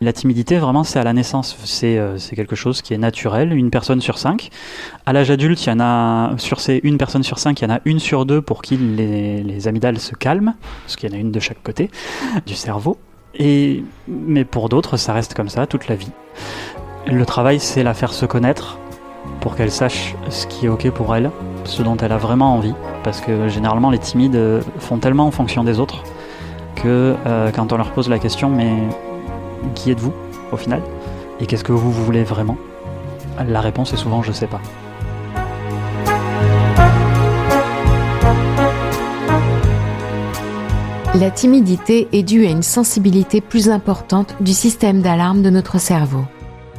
La timidité, vraiment, c'est à la naissance. C'est quelque chose qui est naturel. 1 personne sur 5. À l'âge adulte, il y en a, sur ces 1 personne sur 5, il y en a 1 sur 2 pour qui les amygdales se calment, parce qu'il y en a une de chaque côté du cerveau. Mais pour d'autres, ça reste comme ça toute la vie. Le travail, c'est la faire se connaître pour qu'elle sache ce qui est OK pour elle, ce dont elle a vraiment envie. Parce que généralement, les timides font tellement en fonction des autres que quand on leur pose la question, mais qui êtes-vous au final? Et qu'est-ce que vous voulez vraiment? La réponse est souvent je sais pas. La timidité est due à une sensibilité plus importante du système d'alarme de notre cerveau.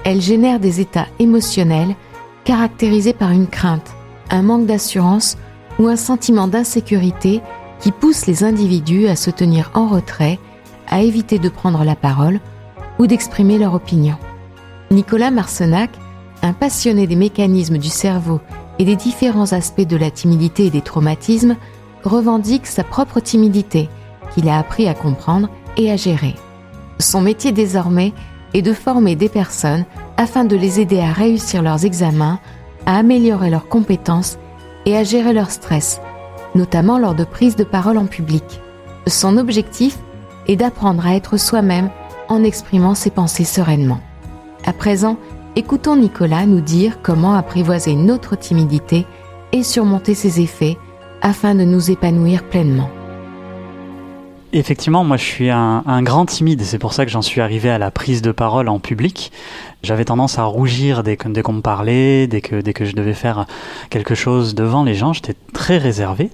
Elle génère des états émotionnels caractérisés par une crainte, un manque d'assurance ou un sentiment d'insécurité qui pousse les individus à se tenir en retrait, à éviter de prendre la parole ou d'exprimer leur opinion. Nicolas Marcenac, un passionné des mécanismes du cerveau et des différents aspects de la timidité et des traumatismes, revendique sa propre timidité, qu'il a appris à comprendre et à gérer. Son métier désormais est de former des personnes afin de les aider à réussir leurs examens, à améliorer leurs compétences et à gérer leur stress, notamment lors de prises de parole en public. Son objectif est d'apprendre à être soi-même en exprimant ses pensées sereinement. À présent, écoutons Nicolas nous dire comment apprivoiser notre timidité et surmonter ses effets afin de nous épanouir pleinement. Effectivement, moi je suis un grand timide, c'est pour ça que j'en suis arrivé à la prise de parole en public. J'avais tendance à rougir dès qu'on me parlait, dès que je devais faire quelque chose devant les gens, j'étais très réservé.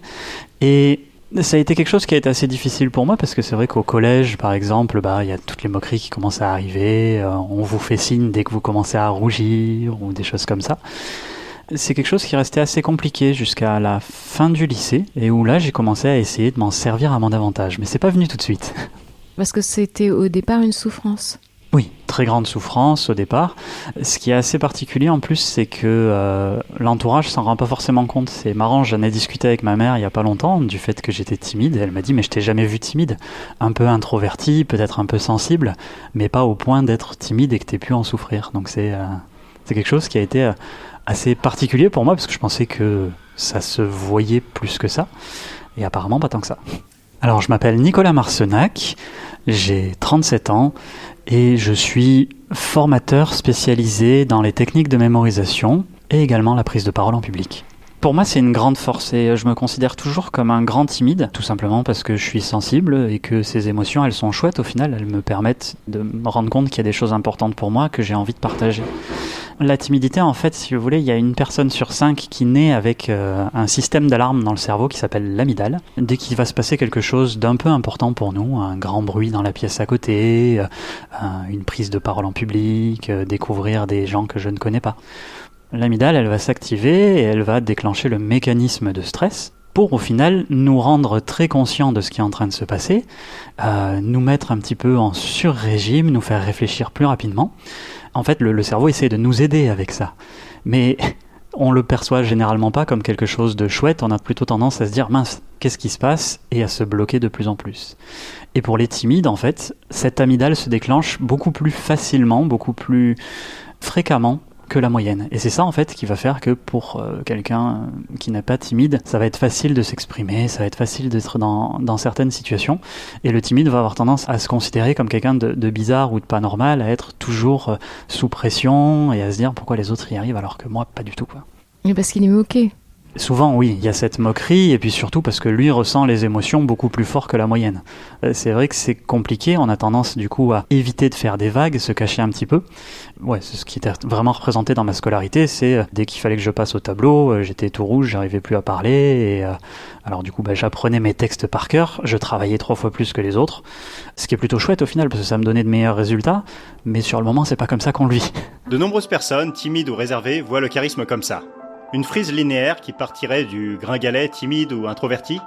Et ça a été quelque chose qui a été assez difficile pour moi parce que c'est vrai qu'au collège, par exemple, il y a toutes les moqueries qui commencent à arriver, on vous fait signe dès que vous commencez à rougir ou des choses comme ça. C'est quelque chose qui restait assez compliqué jusqu'à la fin du lycée et où là j'ai commencé à essayer de m'en servir à mon avantage, mais c'est pas venu tout de suite. Parce que c'était au départ une souffrance. Oui, très grande souffrance au départ. Ce qui est assez particulier en plus, c'est que l'entourage s'en rend pas forcément compte. C'est marrant, j'en ai discuté avec ma mère il y a pas longtemps du fait que j'étais timide. Et elle m'a dit, mais je t'ai jamais vu timide. Un peu introverti, peut-être un peu sensible, mais pas au point d'être timide et que t'aies pu en souffrir. Donc c'est quelque chose qui a été assez particulier pour moi parce que je pensais que ça se voyait plus que ça. Et apparemment pas tant que ça. Alors je m'appelle Nicolas Marcenac, j'ai 37 ans. Et je suis formateur spécialisé dans les techniques de mémorisation et également la prise de parole en public. Pour moi, c'est une grande force et je me considère toujours comme un grand timide, tout simplement parce que je suis sensible et que ces émotions, elles sont chouettes au final, elles me permettent de me rendre compte qu'il y a des choses importantes pour moi que j'ai envie de partager. La timidité, en fait, si vous voulez, il y a 1 personne sur 5 qui naît avec un système d'alarme dans le cerveau qui s'appelle l'amygdale. Dès qu'il va se passer quelque chose d'un peu important pour nous, un grand bruit dans la pièce à côté, une prise de parole en public, découvrir des gens que je ne connais pas. L'amygdale, elle va s'activer et elle va déclencher le mécanisme de stress pour au final nous rendre très conscients de ce qui est en train de se passer, nous mettre un petit peu en sur-régime, nous faire réfléchir plus rapidement. En fait, le cerveau essaie de nous aider avec ça. Mais on le perçoit généralement pas comme quelque chose de chouette, on a plutôt tendance à se dire « mince, qu'est-ce qui se passe ?» et à se bloquer de plus en plus. Et pour les timides, en fait, cette amygdale se déclenche beaucoup plus facilement, beaucoup plus fréquemment que la moyenne. Et c'est ça en fait qui va faire que pour quelqu'un qui n'est pas timide, ça va être facile de s'exprimer, ça va être facile d'être dans certaines situations. Et le timide va avoir tendance à se considérer comme quelqu'un de bizarre ou de pas normal, à être toujours sous pression et à se dire pourquoi les autres y arrivent alors que moi pas du tout, quoi. Mais parce qu'il est moqué. Souvent, oui, il y a cette moquerie, et puis surtout parce que lui ressent les émotions beaucoup plus fort que la moyenne. C'est vrai que c'est compliqué, on a tendance du coup à éviter de faire des vagues, se cacher un petit peu. Ouais, c'est ce qui était vraiment représenté dans ma scolarité, c'est dès qu'il fallait que je passe au tableau, j'étais tout rouge, j'arrivais plus à parler, et alors du coup j'apprenais mes textes par cœur, je travaillais 3 fois plus que les autres, ce qui est plutôt chouette au final, parce que ça me donnait de meilleurs résultats, mais sur le moment c'est pas comme ça qu'on le vit. De nombreuses personnes, timides ou réservées, voient le charisme comme ça. Une frise linéaire qui partirait du gringalet timide ou introverti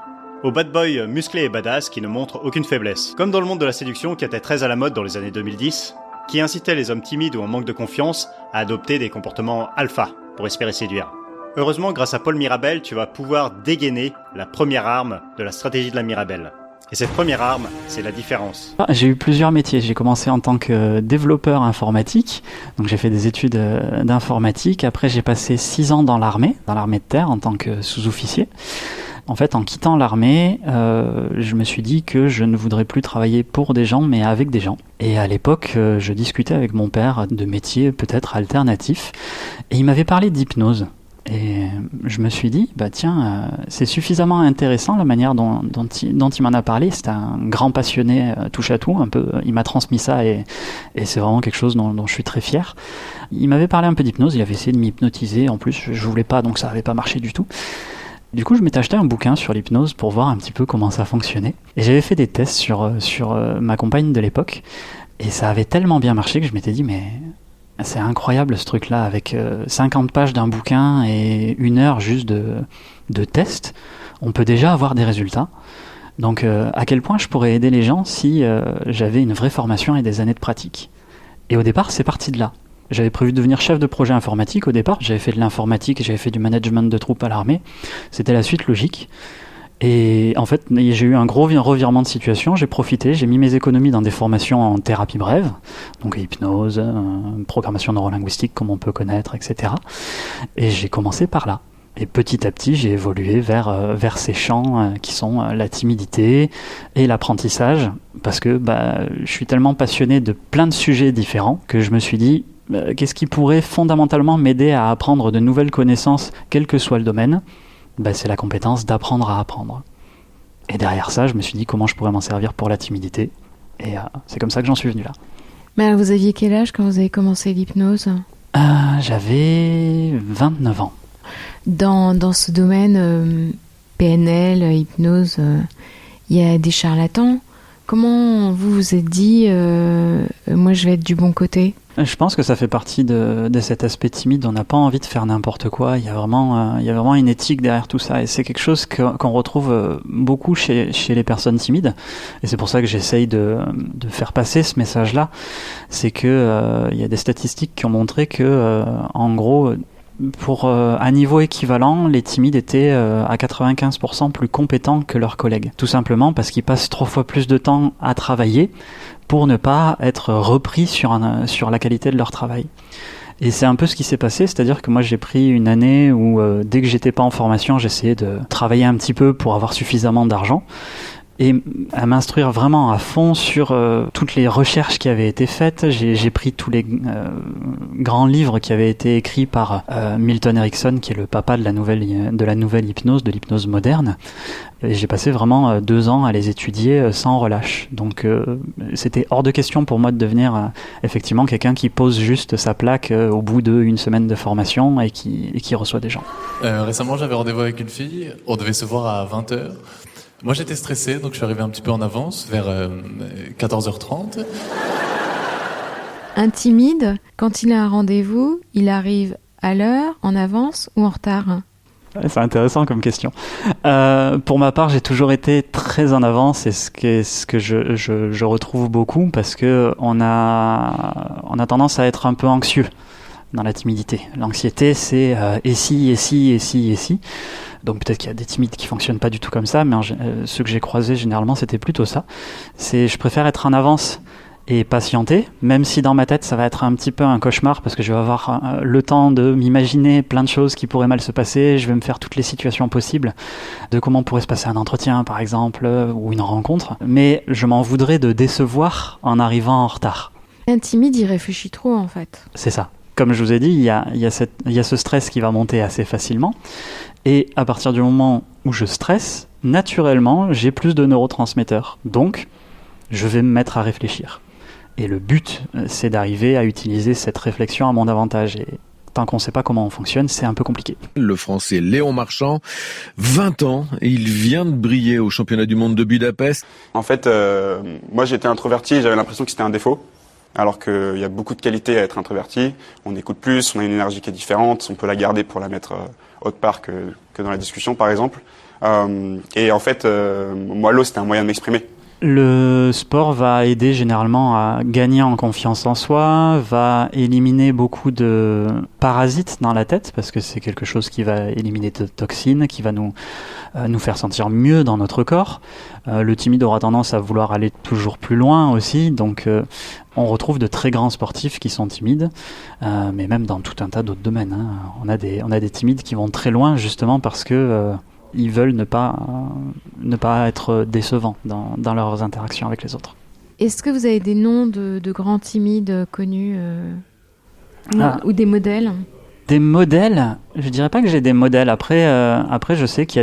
au bad boy musclé et badass qui ne montre aucune faiblesse. Comme dans le monde de la séduction qui était très à la mode dans les années 2010, qui incitait les hommes timides ou en manque de confiance à adopter des comportements alpha pour espérer séduire. Heureusement, grâce à Paul Mirabel, tu vas pouvoir dégainer la première arme de la stratégie de la Mirabelle. Et cette première arme, c'est la différence. J'ai eu plusieurs métiers. J'ai commencé en tant que développeur informatique. Donc j'ai fait des études d'informatique. Après j'ai passé 6 ans dans l'armée de terre en tant que sous-officier. En fait, en quittant l'armée, je me suis dit que je ne voudrais plus travailler pour des gens, mais avec des gens. Et à l'époque, je discutais avec mon père de métiers peut-être alternatifs. Et il m'avait parlé d'hypnose. Et je me suis dit, tiens, c'est suffisamment intéressant la manière dont il m'en a parlé. C'est un grand passionné touche à tout, un peu. Il m'a transmis ça et c'est vraiment quelque chose dont je suis très fier. Il m'avait parlé un peu d'hypnose, il avait essayé de m'hypnotiser. En plus, je voulais pas, donc ça n'avait pas marché du tout. Du coup, je m'étais acheté un bouquin sur l'hypnose pour voir un petit peu comment ça fonctionnait. Et j'avais fait des tests sur ma compagne de l'époque. Et ça avait tellement bien marché que je m'étais dit, mais c'est incroyable ce truc-là, avec 50 pages d'un bouquin et 1 heure juste de tests, on peut déjà avoir des résultats. Donc à quel point je pourrais aider les gens si j'avais une vraie formation et des années de pratique. Et au départ, c'est parti de là. J'avais prévu de devenir chef de projet informatique au départ, j'avais fait de l'informatique, j'avais fait du management de troupes à l'armée, c'était la suite logique. Et en fait, j'ai eu un gros revirement de situation, j'ai profité, j'ai mis mes économies dans des formations en thérapie brève, donc hypnose, programmation neurolinguistique comme on peut connaître, etc. Et j'ai commencé par là. Et petit à petit, j'ai évolué vers ces champs qui sont la timidité et l'apprentissage, parce que je suis tellement passionné de plein de sujets différents que je me suis dit, qu'est-ce qui pourrait fondamentalement m'aider à apprendre de nouvelles connaissances, quel que soit le domaine ? C'est la compétence d'apprendre à apprendre. Et derrière ça, je me suis dit comment je pourrais m'en servir pour la timidité. Et c'est comme ça que j'en suis venu là. Mais alors, vous aviez quel âge quand vous avez commencé l'hypnose ? J'avais 29 ans. Dans ce domaine PNL, hypnose, il y a des charlatans. Comment vous vous êtes dit, moi je vais être du bon côté ? Je pense que ça fait partie de cet aspect timide. On n'a pas envie de faire n'importe quoi. Il y a vraiment une éthique derrière tout ça. Et c'est quelque chose qu'on retrouve beaucoup chez les personnes timides. Et c'est pour ça que j'essaye de faire passer ce message-là. C'est que il y a des statistiques qui ont montré que, en gros, pour un niveau équivalent, les timides étaient à 95% plus compétents que leurs collègues. Tout simplement parce qu'ils passent 3 fois plus de temps à travailler pour ne pas être repris sur la qualité de leur travail. Et c'est un peu ce qui s'est passé, c'est-à-dire que moi j'ai pris une année où dès que j'étais pas en formation, j'essayais de travailler un petit peu pour avoir suffisamment d'argent. Et à m'instruire vraiment à fond sur toutes les recherches qui avaient été faites. J'ai pris tous les grands livres qui avaient été écrits par Milton Erickson, qui est le papa de la nouvelle hypnose, de l'hypnose moderne. Et j'ai passé vraiment 2 ans à les étudier sans relâche. Donc c'était hors de question pour moi de devenir effectivement quelqu'un qui pose juste sa plaque au bout d'1 semaine de formation et qui reçoit des gens. Récemment, j'avais rendez-vous avec une fille. On devait se voir à 20h. Moi, j'étais stressé, donc je suis arrivé un petit peu en avance, vers 14h30. Un timide, quand il a un rendez-vous, il arrive à l'heure, en avance ou en retard ? C'est intéressant comme question. Pour ma part, j'ai toujours été très en avance, et ce que je retrouve beaucoup, parce que on a tendance à être un peu anxieux dans la timidité. L'anxiété, c'est et si. Donc peut-être qu'il y a des timides qui fonctionnent pas du tout comme ça, mais ceux que j'ai croisés généralement c'était plutôt ça. Je préfère être en avance et patienter, même si dans ma tête ça va être un petit peu un cauchemar parce que je vais avoir le temps de m'imaginer plein de choses qui pourraient mal se passer, je vais me faire toutes les situations possibles de comment pourrait se passer un entretien par exemple ou une rencontre, mais je m'en voudrais de décevoir en arrivant en retard. Un timide, il réfléchit trop en fait. C'est ça. Comme je vous ai dit, il y a ce stress qui va monter assez facilement. Et à partir du moment où je stresse, naturellement, j'ai plus de neurotransmetteurs. Donc, je vais me mettre à réfléchir. Et le but, c'est d'arriver à utiliser cette réflexion à mon avantage. Et tant qu'on ne sait pas comment on fonctionne, c'est un peu compliqué. Le Français Léon Marchand, 20 ans, et il vient de briller au championnat du monde de Budapest. En fait, moi j'étais introverti et j'avais l'impression que c'était un défaut. Alors qu'il y a beaucoup de qualités à être introverti. On écoute plus, on a une énergie qui est différente, on peut la garder pour la mettre autre part que dans la discussion, par exemple. Et en fait, moi, l'eau, c'était un moyen de m'exprimer. Le sport va aider généralement à gagner en confiance en soi, va éliminer beaucoup de parasites dans la tête, parce que c'est quelque chose qui va éliminer de toxines, qui va nous faire sentir mieux dans notre corps. Le timide aura tendance à vouloir aller toujours plus loin aussi, donc on retrouve de très grands sportifs qui sont timides, mais même dans tout un tas d'autres domaines. Hein. On a des timides qui vont très loin justement parce que ils veulent ne pas être décevants dans leurs interactions avec les autres. Est-ce que vous avez des noms de grands timides connus ou des modèles ? Des modèles ? Je dirais pas que j'ai des modèles. Après, je sais qu'il y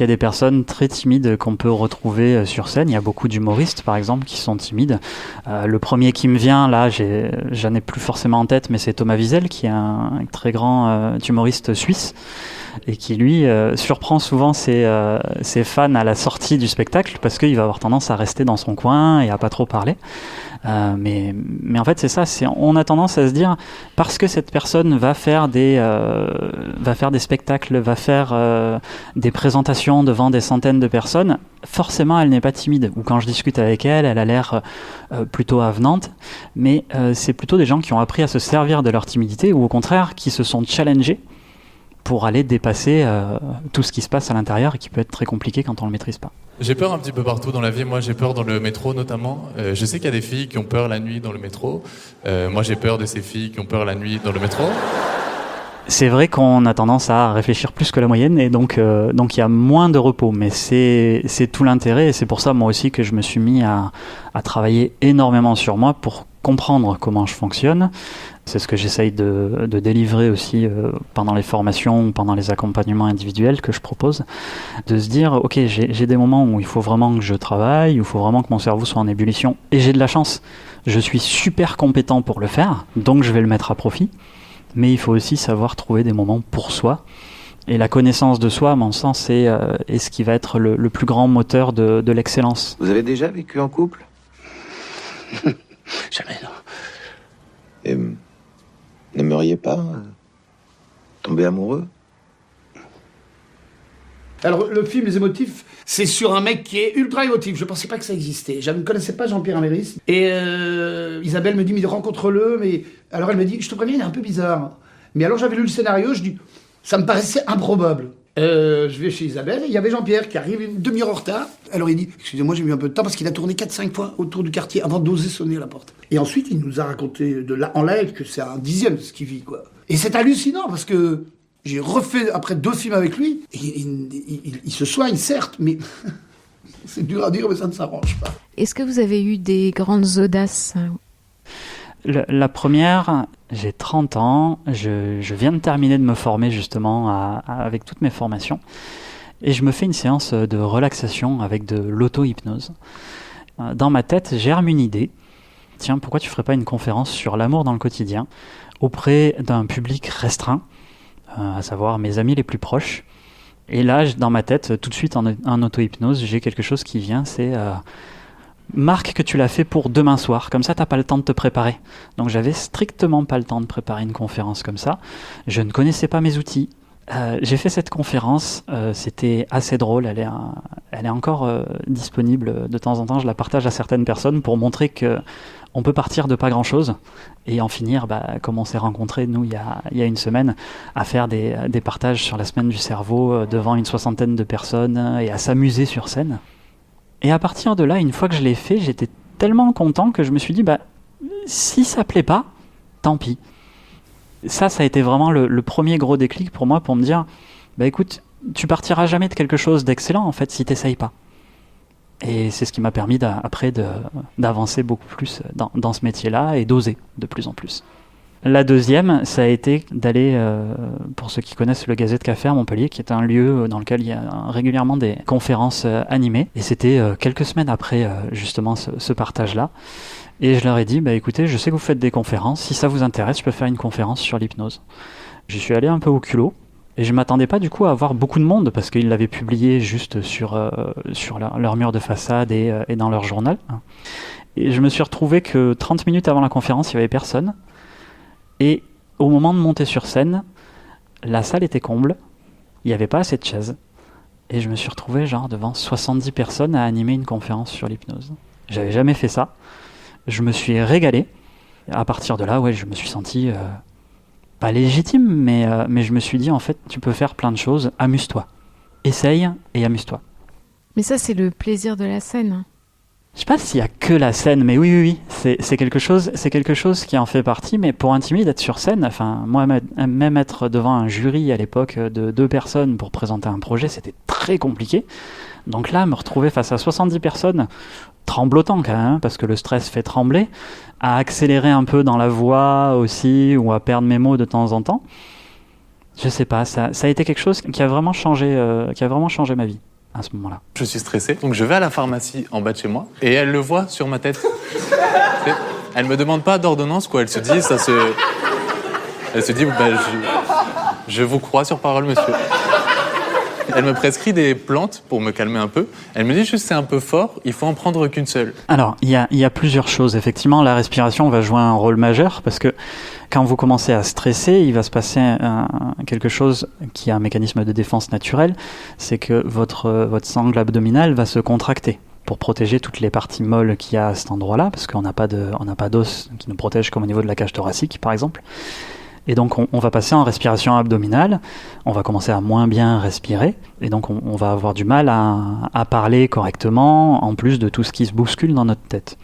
a des personnes très timides qu'on peut retrouver sur scène. Il y a beaucoup d'humoristes, par exemple, qui sont timides. Le premier qui me vient, là, j'en ai plus forcément en tête, mais c'est Thomas Wiesel, qui est un très grand humoriste suisse, et qui, lui, surprend souvent ses fans à la sortie du spectacle, parce qu'il va avoir tendance à rester dans son coin et à pas trop parler. Mais en fait, c'est ça. On a tendance à se dire, parce que cette personne va faire des spectacles, va faire des présentations devant des centaines de personnes, forcément, elle n'est pas timide. Ou quand je discute avec elle, elle a l'air plutôt avenante. Mais c'est plutôt des gens qui ont appris à se servir de leur timidité, ou au contraire, qui se sont challengés pour aller dépasser tout ce qui se passe à l'intérieur et qui peut être très compliqué quand on ne le maîtrise pas. J'ai peur un petit peu partout dans la vie. Moi, j'ai peur dans le métro notamment. Je sais qu'il y a des filles qui ont peur la nuit dans le métro. Moi, j'ai peur de ces filles qui ont peur la nuit dans le métro. C'est vrai qu'on a tendance à réfléchir plus que la moyenne et donc il y a moins de repos. Mais c'est tout l'intérêt et c'est pour ça moi aussi que je me suis mis à travailler énormément sur moi pour comprendre comment je fonctionne. C'est ce que j'essaye de délivrer aussi pendant les formations ou pendant les accompagnements individuels que je propose. De se dire, ok, j'ai des moments où il faut vraiment que je travaille, où il faut vraiment que mon cerveau soit en ébullition. Et j'ai de la chance. Je suis super compétent pour le faire, donc je vais le mettre à profit. Mais il faut aussi savoir trouver des moments pour soi. Et la connaissance de soi, à mon sens, est ce qui va être le plus grand moteur de l'excellence. Vous avez déjà vécu en couple ? Jamais, non. Et n'aimeriez pas tomber amoureux ? Alors, le film Les Émotifs, c'est sur un mec qui est ultra émotif. Je pensais pas que ça existait. Je ne connaissais pas Jean-Pierre Améris. Et Isabelle me dit, mais rencontre-le. Mais alors elle me dit, je te préviens, il est un peu bizarre. Mais alors j'avais lu le scénario, je dis, ça me paraissait improbable. Je vais chez Isabelle, et il y avait Jean-Pierre qui arrive une demi-heure en retard. Alors il dit, excusez-moi, j'ai mis un peu de temps parce qu'il a tourné 4-5 fois autour du quartier avant d'oser sonner à la porte. Et ensuite, il nous a raconté en live que c'est un dixième de ce qu'il vit, quoi. Et c'est hallucinant parce que j'ai refait après 2 films avec lui. Et il se soigne, certes, mais c'est dur à dire, mais ça ne s'arrange pas. Est-ce que vous avez eu des grandes audaces ? La première, j'ai 30 ans, je viens de terminer de me former justement avec toutes mes formations et je me fais une séance de relaxation avec de l'auto-hypnose. Dans ma tête, germe une idée. Tiens, pourquoi tu ferais pas une conférence sur l'amour dans le quotidien auprès d'un public restreint, à savoir mes amis les plus proches. Et là, dans ma tête, tout de suite en auto-hypnose, j'ai quelque chose qui vient, c'est... marque que tu l'as fait pour demain soir, comme ça t'as pas le temps de te préparer. Donc j'avais strictement pas le temps de préparer une conférence comme ça. Je ne connaissais pas mes outils. J'ai fait cette conférence, c'était assez drôle, elle est encore disponible de temps en temps, je la partage à certaines personnes pour montrer que on peut partir de pas grand chose et en finir, comme on s'est rencontrés nous il y a une semaine, à faire des partages sur la semaine du cerveau devant une 60aine de personnes et à s'amuser sur scène. Et à partir de là, une fois que je l'ai fait, j'étais tellement content que je me suis dit, si ça plaît pas, tant pis. Ça a été vraiment le premier gros déclic pour moi, pour me dire, écoute, tu partiras jamais de quelque chose d'excellent, en fait, si t'essayes pas. Et c'est ce qui m'a permis après d'avancer beaucoup plus dans ce métier-là et d'oser de plus en plus. La deuxième, ça a été d'aller, pour ceux qui connaissent le Gazette Café à Montpellier, qui est un lieu dans lequel il y a régulièrement des conférences animées. Et c'était quelques semaines après justement ce partage-là. Et je leur ai dit, écoutez, je sais que vous faites des conférences, si ça vous intéresse, je peux faire une conférence sur l'hypnose. J'y suis allé un peu au culot. Et je m'attendais pas du coup à avoir beaucoup de monde, parce qu'ils l'avaient publié juste sur leur mur de façade et dans leur journal. Et je me suis retrouvé que 30 minutes avant la conférence, il n'y avait personne. Et au moment de monter sur scène, la salle était comble, il n'y avait pas assez de chaises. et je me suis retrouvé genre devant 70 personnes à animer une conférence sur l'hypnose. J'avais jamais fait ça. Je me suis régalé. À partir de là, ouais, je me suis senti pas légitime, mais je me suis dit, en fait, tu peux faire plein de choses, amuse-toi. Essaye et amuse-toi. Mais ça, c'est le plaisir de la scène. Je sais pas s'il y a que la scène, mais oui, c'est quelque chose qui en fait partie, mais pour un timide, être sur scène, enfin, moi, même être devant un jury à l'époque de 2 personnes pour présenter un projet, c'était très compliqué. Donc là, me retrouver face à 70 personnes, tremblotant quand même, parce que le stress fait trembler, à accélérer un peu dans la voix aussi, ou à perdre mes mots de temps en temps, je sais pas, ça a été quelque chose qui a vraiment changé ma vie à ce moment-là. Je suis stressé, donc je vais à la pharmacie en bas de chez moi, et elle le voit sur ma tête. Elle me demande pas d'ordonnance, quoi. Elle se dit, je vous crois sur parole, monsieur. Elle me prescrit des plantes pour me calmer un peu. Elle me dit juste c'est un peu fort, il faut en prendre qu'une seule. Alors, il y a plusieurs choses. Effectivement, la respiration va jouer un rôle majeur parce que quand vous commencez à stresser, il va se passer quelque chose qui est un mécanisme de défense naturel, c'est que votre sangle abdominale va se contracter pour protéger toutes les parties molles qu'il y a à cet endroit-là, parce qu'on n'a pas d'os qui nous protège comme au niveau de la cage thoracique, par exemple. Et donc on va passer en respiration abdominale, on va commencer à moins bien respirer, et donc on va avoir du mal à parler correctement, en plus de tout ce qui se bouscule dans notre tête.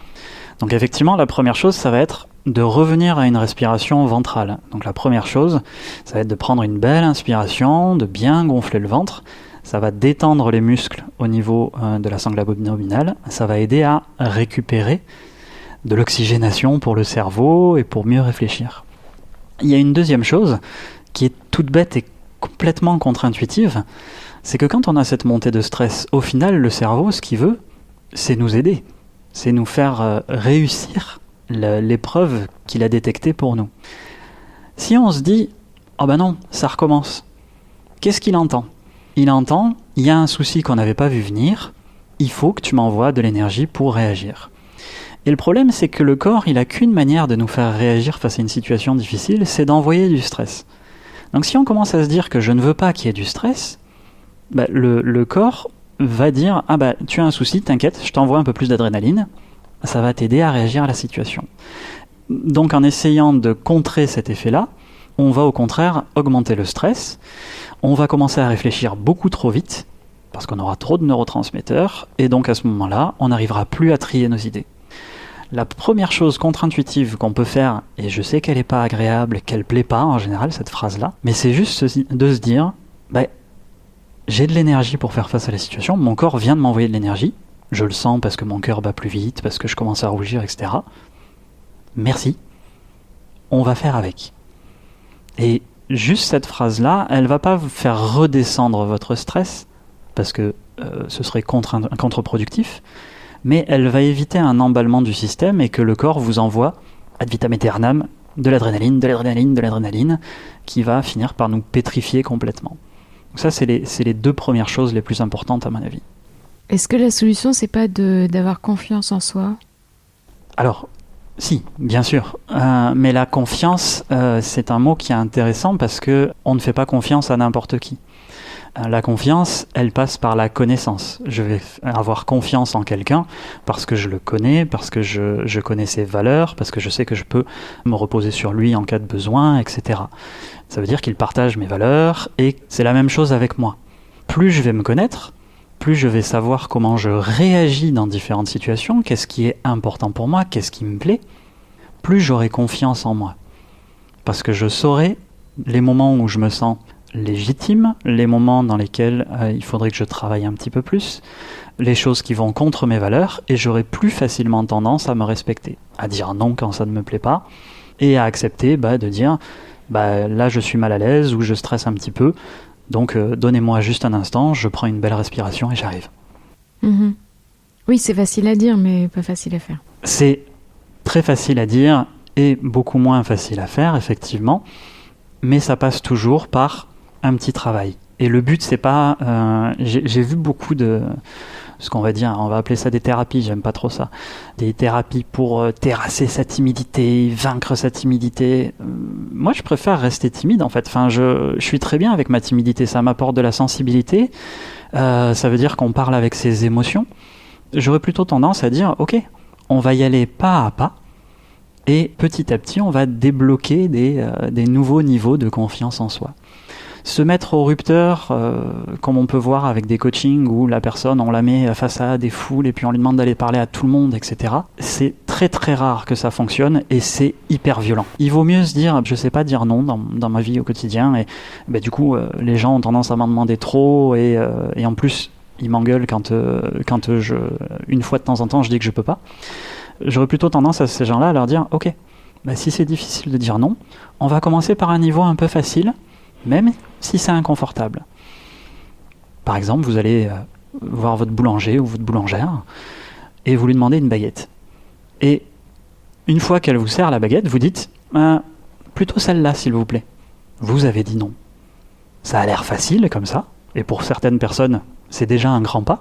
Donc effectivement, la première chose, ça va être de revenir à une respiration ventrale. Donc la première chose, ça va être de prendre une belle inspiration, de bien gonfler le ventre, ça va détendre les muscles au niveau de la sangle abdominale, ça va aider à récupérer de l'oxygénation pour le cerveau et pour mieux réfléchir. Il y a une deuxième chose qui est toute bête et complètement contre-intuitive, c'est que quand on a cette montée de stress, au final, le cerveau, ce qu'il veut, c'est nous aider, c'est nous faire réussir l'épreuve qu'il a détectée pour nous. Si on se dit « Oh ben non, ça recommence », qu'est-ce qu'il entend ? Il entend « Il y a un souci qu'on n'avait pas vu venir, il faut que tu m'envoies de l'énergie pour réagir ». Et le problème, c'est que le corps, il n'a qu'une manière de nous faire réagir face à une situation difficile, c'est d'envoyer du stress. Donc si on commence à se dire que je ne veux pas qu'il y ait du stress, bah, le corps va dire « Ah bah tu as un souci, t'inquiète, je t'envoie un peu plus d'adrénaline, ça va t'aider à réagir à la situation ». Donc en essayant de contrer cet effet-là, on va au contraire augmenter le stress, on va commencer à réfléchir beaucoup trop vite, parce qu'on aura trop de neurotransmetteurs, et donc à ce moment-là, on n'arrivera plus à trier nos idées. La première chose contre-intuitive qu'on peut faire, et je sais qu'elle n'est pas agréable, qu'elle plaît pas en général, cette phrase-là, mais c'est juste de se dire, bah, j'ai de l'énergie pour faire face à la situation, mon corps vient de m'envoyer de l'énergie, je le sens parce que mon cœur bat plus vite, parce que je commence à rougir, etc. Merci, on va faire avec. Et juste cette phrase-là, elle va pas vous faire redescendre votre stress, parce que ce serait contre-productif, mais elle va éviter un emballement du système et que le corps vous envoie ad vitam aeternam de l'adrénaline, qui va finir par nous pétrifier complètement. Donc ça, c'est les 2 premières choses les plus importantes à mon avis. Est-ce que la solution, c'est pas d'avoir confiance en soi ? Alors, si, bien sûr. Mais la confiance, c'est un mot qui est intéressant parce que on ne fait pas confiance à n'importe qui. La confiance, elle passe par la connaissance. Je vais avoir confiance en quelqu'un parce que je le connais, parce que je connais ses valeurs, parce que je sais que je peux me reposer sur lui en cas de besoin, etc. Ça veut dire qu'il partage mes valeurs et c'est la même chose avec moi. Plus je vais me connaître, plus je vais savoir comment je réagis dans différentes situations, qu'est-ce qui est important pour moi, qu'est-ce qui me plaît, plus j'aurai confiance en moi. Parce que je saurai les moments où je me sens légitime, les moments dans lesquels il faudrait que je travaille un petit peu plus, les choses qui vont contre mes valeurs, et j'aurai plus facilement tendance à me respecter, à dire non quand ça ne me plaît pas, et à accepter de dire là je suis mal à l'aise ou je stresse un petit peu, donc donnez-moi juste un instant, je prends une belle respiration et j'arrive. Mmh. Oui, c'est facile à dire, mais pas facile à faire. C'est très facile à dire et beaucoup moins facile à faire, effectivement, mais ça passe toujours par un petit travail. Et le but, c'est pas... j'ai vu beaucoup de... ce qu'on va dire, on va appeler ça des thérapies, j'aime pas trop ça. Des thérapies pour terrasser sa timidité, vaincre sa timidité. moi, je préfère rester timide, en fait. Enfin, je suis très bien avec ma timidité. Ça m'apporte de la sensibilité. Ça veut dire qu'on parle avec ses émotions. J'aurais plutôt tendance à dire, ok, on va y aller pas à pas. Et petit à petit, on va débloquer des nouveaux niveaux de confiance en soi. Se mettre au rupteur, comme on peut voir avec des coachings où la personne, on la met face à des foules et puis on lui demande d'aller parler à tout le monde, etc. C'est très très rare que ça fonctionne et c'est hyper violent. Il vaut mieux se dire, je sais pas dire non dans ma vie au quotidien et du coup, les gens ont tendance à m'en demander trop et en plus, ils m'engueulent quand une fois de temps en temps, je dis que je peux pas. J'aurais plutôt tendance à ces gens-là à leur dire, ok, si c'est difficile de dire non, on va commencer par un niveau un peu facile, même si c'est inconfortable. Par exemple, vous allez voir votre boulanger ou votre boulangère et vous lui demandez une baguette. Et une fois qu'elle vous sert la baguette, vous dites plutôt celle-là, s'il vous plaît. Vous avez dit non. Ça a l'air facile comme ça, et pour certaines personnes, c'est déjà un grand pas,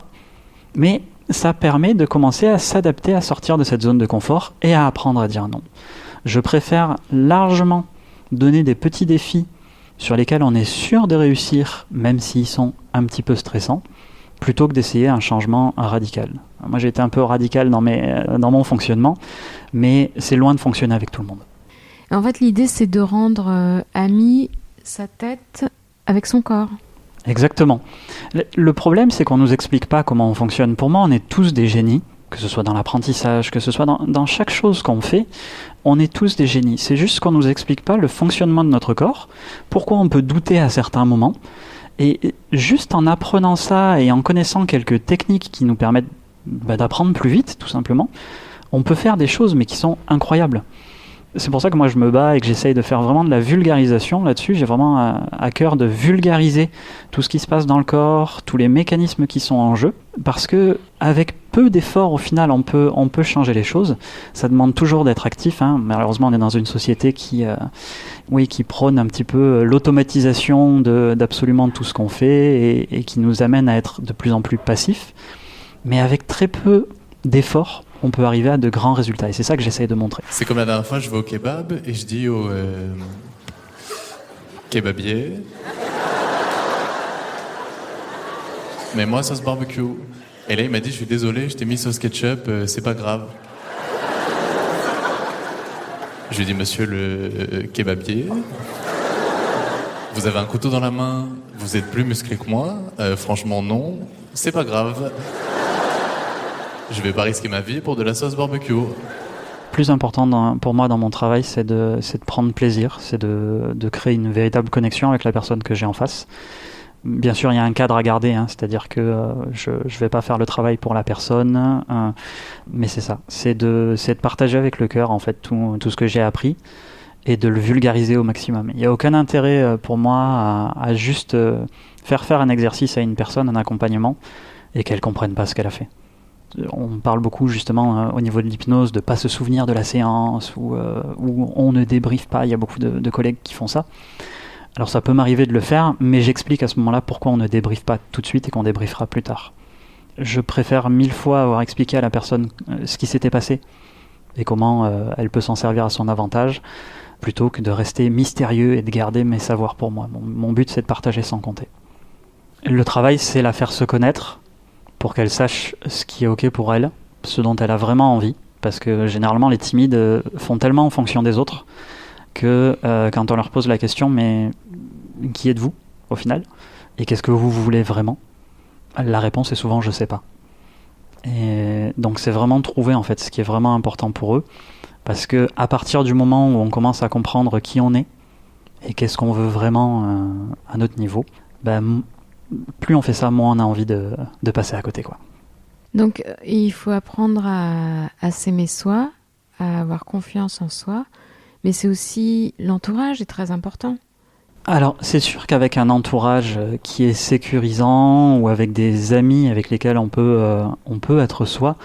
mais ça permet de commencer à s'adapter, à sortir de cette zone de confort et à apprendre à dire non. Je préfère largement donner des petits défis sur lesquels on est sûr de réussir, même s'ils sont un petit peu stressants, plutôt que d'essayer un changement radical. Moi, j'ai été un peu radical dans mon fonctionnement, mais c'est loin de fonctionner avec tout le monde. En fait, l'idée, c'est de rendre ami sa tête avec son corps. Exactement. Le problème, c'est qu'on ne nous explique pas comment on fonctionne. Pour moi, on est tous des génies, que ce soit dans l'apprentissage, que ce soit dans chaque chose qu'on fait, on est tous des génies. C'est juste qu'on ne nous explique pas le fonctionnement de notre corps, pourquoi on peut douter à certains moments. Et juste en apprenant ça et en connaissant quelques techniques qui nous permettent d'apprendre plus vite, tout simplement, on peut faire des choses, mais qui sont incroyables. C'est pour ça que moi je me bats et que j'essaye de faire vraiment de la vulgarisation là-dessus. J'ai vraiment à cœur de vulgariser tout ce qui se passe dans le corps, tous les mécanismes qui sont en jeu, parce que avec peu d'efforts, au final, on peut changer les choses. Ça demande toujours d'être actif, hein. Malheureusement, on est dans une société qui prône un petit peu l'automatisation d'absolument tout ce qu'on fait et qui nous amène à être de plus en plus passifs. Mais avec très peu d'efforts, on peut arriver à de grands résultats. Et c'est ça que j'essaye de montrer. C'est comme la dernière fois, je vais au kebab et je dis au kebabier, mais moi, sauce barbecue. Et là, il m'a dit, je suis désolé, je t'ai mis sauce ketchup, c'est pas grave. Je lui ai dit, monsieur le kebabier, vous avez un couteau dans la main, vous êtes plus musclé que moi, franchement non, c'est pas grave. Je vais pas risquer ma vie pour de la sauce barbecue. Plus important pour moi dans mon travail, c'est de prendre plaisir, c'est de créer une véritable connexion avec la personne que j'ai en face. Bien sûr, il y a un cadre à garder, hein, c'est-à-dire que je vais pas faire le travail pour la personne, mais c'est ça, c'est de partager avec le cœur en fait tout ce que j'ai appris et de le vulgariser au maximum. Il n'y a aucun intérêt pour moi à juste faire un exercice à une personne, un accompagnement, et qu'elle comprenne pas ce qu'elle a fait. On parle beaucoup justement au niveau de l'hypnose de pas se souvenir de la séance ou on ne débriefe pas. Il y a beaucoup de collègues qui font ça. Alors ça peut m'arriver de le faire, mais j'explique à ce moment-là pourquoi on ne débriefe pas tout de suite et qu'on débriefera plus tard. Je préfère 1000 fois avoir expliqué à la personne ce qui s'était passé et comment elle peut s'en servir à son avantage, plutôt que de rester mystérieux et de garder mes savoirs pour moi. Mon but, c'est de partager sans compter. Le travail, c'est la faire se connaître, pour qu'elle sache ce qui est ok pour elle, ce dont elle a vraiment envie, parce que généralement les timides font tellement en fonction des autres que quand on leur pose la question, mais qui êtes-vous au final, et qu'est-ce que vous voulez vraiment, la réponse est souvent je sais pas. Et donc c'est vraiment trouver en fait ce qui est vraiment important pour eux, parce que à partir du moment où on commence à comprendre qui on est et qu'est-ce qu'on veut vraiment à notre niveau, plus on fait ça, moins on a envie de passer à côté, quoi. Donc, il faut apprendre à s'aimer soi, à avoir confiance en soi, mais c'est aussi l'entourage est très important. Alors, c'est sûr qu'avec un entourage qui est sécurisant ou avec des amis avec lesquels on peut être soi,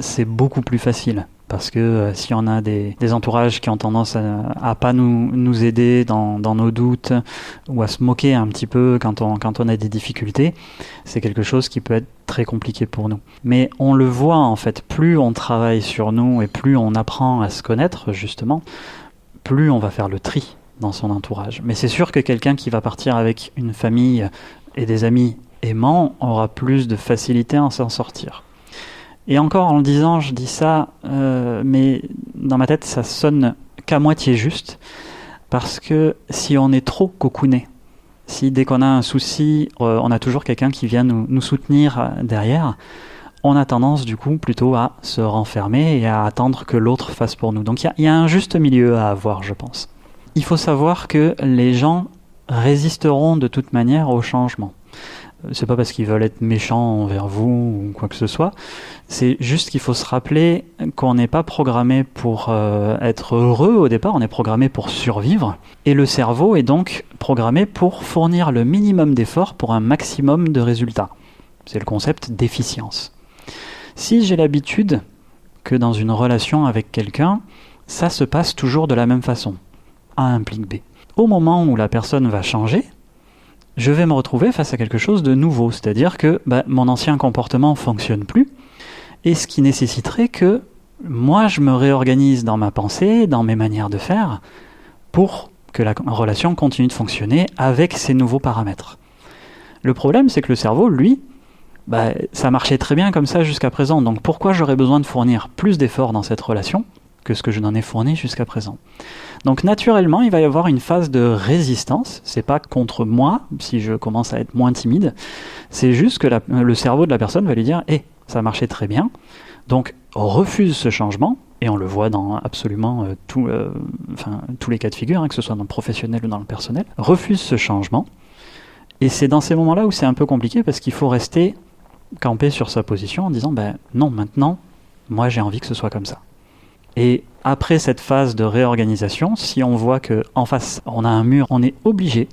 c'est beaucoup plus facile. Parce que si on a des entourages qui ont tendance à pas nous aider dans nos doutes ou à se moquer un petit peu quand on a des difficultés, c'est quelque chose qui peut être très compliqué pour nous. Mais on le voit en fait, plus on travaille sur nous et plus on apprend à se connaître justement, plus on va faire le tri dans son entourage. Mais c'est sûr que quelqu'un qui va partir avec une famille et des amis aimants aura plus de facilité à s'en sortir. Et encore en le disant, je dis ça, mais dans ma tête, ça sonne qu'à moitié juste, parce que si on est trop cocooné, si dès qu'on a un souci, on a toujours quelqu'un qui vient nous soutenir derrière, on a tendance du coup plutôt à se renfermer et à attendre que l'autre fasse pour nous. Donc il y a un juste milieu à avoir, je pense. Il faut savoir que les gens résisteront de toute manière au changement. C'est pas parce qu'ils veulent être méchants envers vous ou quoi que ce soit. C'est juste qu'il faut se rappeler qu'on n'est pas programmé pour être heureux au départ, on est programmé pour survivre. Et le cerveau est donc programmé pour fournir le minimum d'efforts pour un maximum de résultats. C'est le concept d'efficience. Si j'ai l'habitude que dans une relation avec quelqu'un, ça se passe toujours de la même façon. A implique B. Au moment où la personne va changer, je vais me retrouver face à quelque chose de nouveau, c'est-à-dire que mon ancien comportement ne fonctionne plus, et ce qui nécessiterait que moi je me réorganise dans ma pensée, dans mes manières de faire, pour que la relation continue de fonctionner avec ces nouveaux paramètres. Le problème, c'est que le cerveau, lui, ça marchait très bien comme ça jusqu'à présent, donc pourquoi j'aurais besoin de fournir plus d'efforts dans cette relation que ce que je n'en ai fourni jusqu'à présent? Donc naturellement, il va y avoir une phase de résistance. C'est pas contre moi si je commence à être moins timide. C'est juste que le cerveau de la personne va lui dire « ça marchait très bien, donc refuse ce changement ». Et on le voit dans absolument tous les cas de figure, que ce soit dans le professionnel ou dans le personnel. Refuse ce changement. Et c'est dans ces moments-là où c'est un peu compliqué parce qu'il faut rester campé sur sa position en disant non, maintenant, moi j'ai envie que ce soit comme ça. Et après cette phase de réorganisation, si on voit qu'en face, on a un mur, on est obligé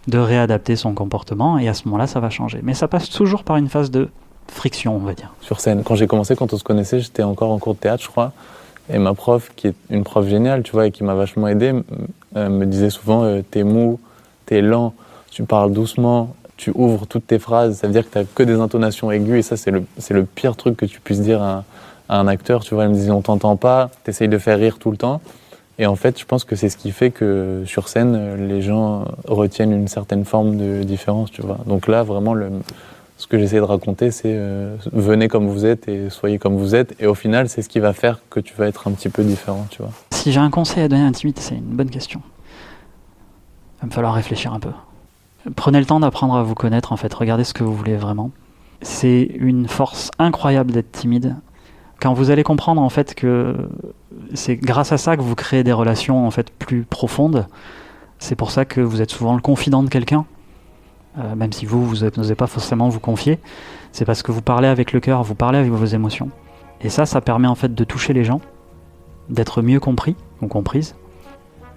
de réadapter son comportement et à ce moment-là, ça va changer. Mais ça passe toujours par une phase de friction, on va dire. Sur scène, quand j'ai commencé, quand on se connaissait, j'étais encore en cours de théâtre, je crois. Et ma prof, qui est une prof géniale, tu vois, et qui m'a vachement aidé, me disait souvent t'es mou, t'es lent, tu parles doucement, tu ouvres toutes tes phrases, ça veut dire que t'as que des intonations aiguës et ça, c'est le pire truc que tu puisses dire à un acteur, tu vois. Elle me disait on t'entend pas, t'essayes de faire rire tout le temps. Et en fait, je pense que c'est ce qui fait que sur scène, les gens retiennent une certaine forme de différence, tu vois. Donc là, vraiment, ce que j'essaie de raconter, c'est venez comme vous êtes et soyez comme vous êtes. Et au final, c'est ce qui va faire que tu vas être un petit peu différent, tu vois. Si j'ai un conseil à donner à un timide, c'est une bonne question. Il va me falloir réfléchir un peu. Prenez le temps d'apprendre à vous connaître, en fait. Regardez ce que vous voulez vraiment. C'est une force incroyable d'être timide. Quand vous allez comprendre, en fait, que c'est grâce à ça que vous créez des relations, en fait, plus profondes. C'est pour ça que vous êtes souvent le confident de quelqu'un. Même si vous n'osez pas forcément vous confier, c'est parce que vous parlez avec le cœur, vous parlez avec vos émotions. Et ça permet en fait de toucher les gens, d'être mieux compris ou comprise.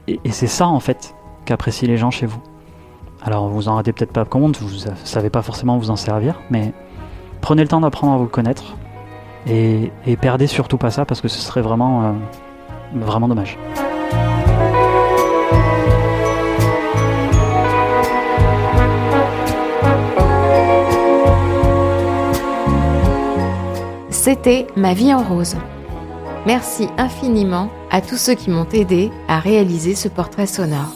Et c'est ça en fait qu'apprécient les gens chez vous. Alors vous en rendez peut-être pas compte, vous ne savez pas forcément vous en servir, mais prenez le temps d'apprendre à vous connaître et perdez surtout pas ça parce que ce serait vraiment, vraiment dommage. C'était Ma vie en rose. Merci infiniment à tous ceux qui m'ont aidé à réaliser ce portrait sonore.